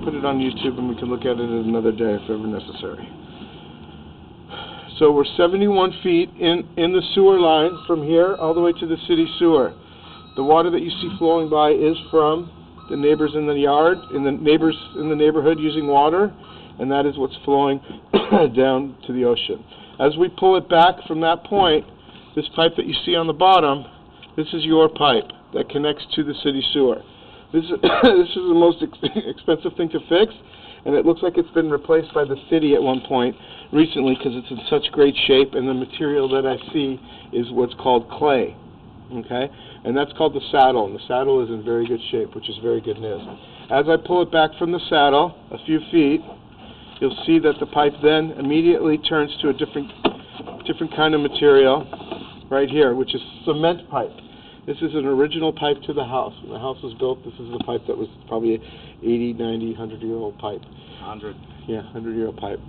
put it on YouTube and we can look at it another day if ever necessary. So we're 71 feet in the sewer line from here all the way to the city sewer. The water that you see flowing by is from the neighbors in the yard, neighbors in the neighborhood using water, and that is what's flowing down to the ocean. As we pull it back from that point, this pipe that you see on the bottom, this is your pipe that connects to the city sewer. This is the most expensive thing to fix, and it looks like it's been replaced by the city at one point recently because it's in such great shape, and the material that I see is what's called clay. Okay? And that's called the saddle, and the saddle is in very good shape, which is very good news. As I pull it back from the saddle a few feet, you'll see that the pipe then immediately turns to a different kind of material right here, which is cement pipe. This is an original pipe to the house. When the house was built, this is the pipe that was probably 80, 90, 100-year-old pipe. 100. Yeah, 100-year-old pipe.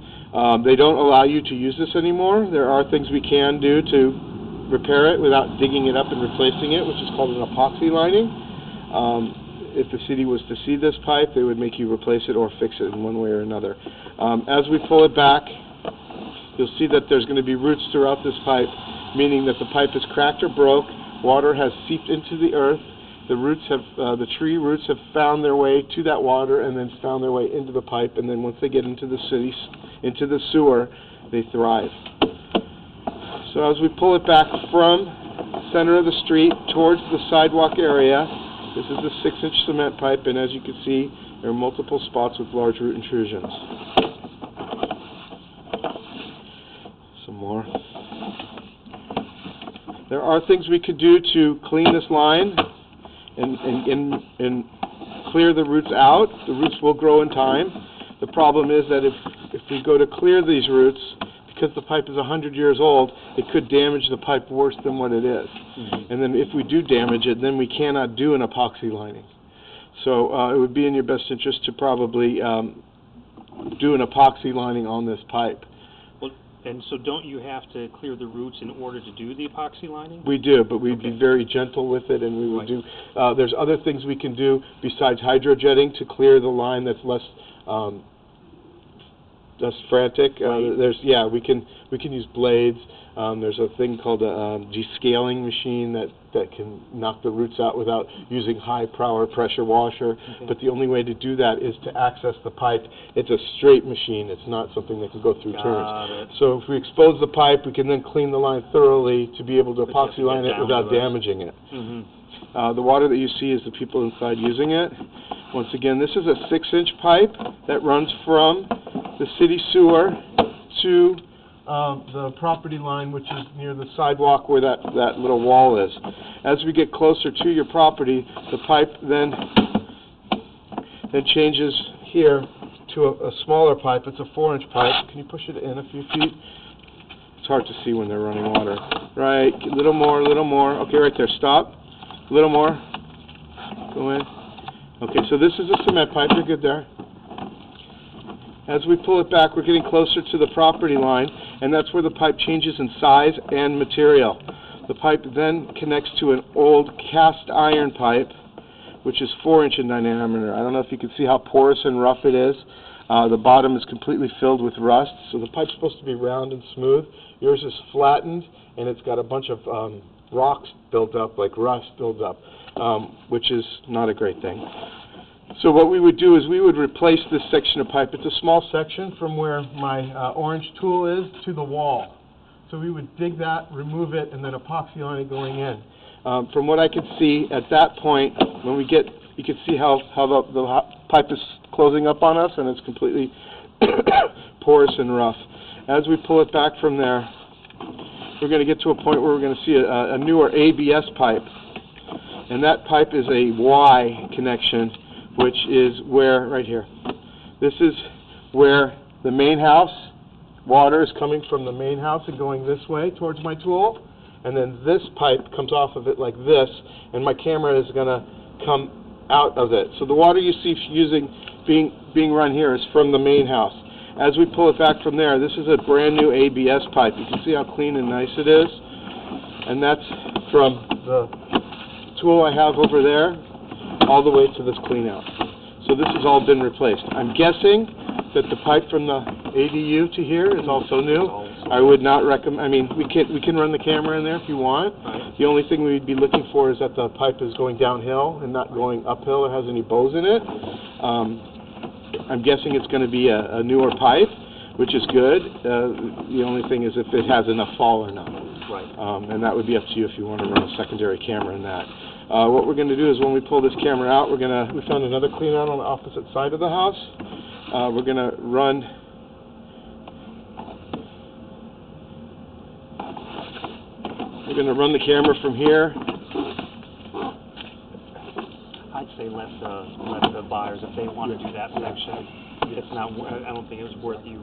They don't allow you to use this anymore. There are things we can do to repair it without digging it up and replacing it, which is called an epoxy lining. If the city was to see this pipe, they would make you replace it or fix it in one way or another. As we pull it back, you'll see that there's going to be roots throughout this pipe, meaning that the pipe is cracked or broke. Water has seeped into the earth. The tree roots have found their way to that water and then found their way into the pipe. And then once they get into the into the sewer, they thrive. So as we pull it back from the center of the street towards the sidewalk area, this is the 6-inch cement pipe, and as you can see, there are multiple spots with large root intrusions. Some more. There are things we could do to clean this line and clear the roots out. The roots will grow in time. The problem is that if we go to clear these roots, because the pipe is 100 years old, it could damage the pipe worse than what it is. Mm-hmm. And then if we do damage it, then we cannot do an epoxy lining. So it would be in your best interest to probably do an epoxy lining on this pipe. And so don't you have to clear the roots in order to do the epoxy lining? We do, but we'd be very gentle with it, and we would do, there's other things we can do besides hydrojetting to clear the line that's less frantic. We can use blades. There's a thing called a descaling machine that can knock the roots out without using high power pressure washer. Okay. But the only way to do that is to access the pipe. It's a straight machine. It's not something that can go through turns. So if we expose the pipe, we can then clean the line thoroughly to be able to epoxy line it without damaging it. Mm-hmm. The water that you see is the people inside using it. Once again, this is a 6-inch pipe that runs from the city sewer to the property line, which is near the sidewalk where that little wall is. As we get closer to your property, the pipe then changes here to a smaller pipe. It's a 4-inch pipe. Can you push it in a few feet? It's hard to see when they're running water. Right, a little more, a little more. Okay, right there, stop. A little more. Go in. Okay, so this is a cement pipe. You're good there. As we pull it back, we're getting closer to the property line, and that's where the pipe changes in size and material. The pipe then connects to an old cast iron pipe, which is 4-inch in diameter. I don't know if you can see how porous and rough it is. The bottom is completely filled with rust, so the pipe's supposed to be round and smooth. Yours is flattened, and it's got a bunch of rocks built up, like rust built up, which is not a great thing. So what we would do is we would replace this section of pipe. It's a small section from where my orange tool is to the wall. So we would dig that, remove it, and then epoxy line it going in. From what I can see at that point, when we get, you can see how the pipe is closing up on us, and it's completely porous and rough. As we pull it back from there, we're going to get to a point where we're going to see a newer ABS pipe. And that pipe is a Y connection, which is where, right here, this is where the main house, water is coming from the main house and going this way towards my tool, and then this pipe comes off of it like this, and my camera is going to come out of it. So the water you see being run here is from the main house. As we pull it back from there, this is a brand new ABS pipe. You can see how clean and nice it is, and that's from the tool I have over there all the way to this clean out. So So this has all been replaced. I'm guessing that the pipe from the ADU to here is also new. I would not recommend, I mean, we can run the camera in there if you want. Right. The only thing we'd be looking for is that the pipe is going downhill and not going uphill or has any bows in it. I'm guessing it's going to be a newer pipe, which is good. The only thing is if it has enough fall or not. Right. And that would be up to you if you want to run a secondary camera in that. What we're going to do is when we pull this camera out, we found another clean out on the opposite side of the house. We're going to run the camera from here. I'd say let the buyers, if they want to do that section, it's not. I don't think it's worth you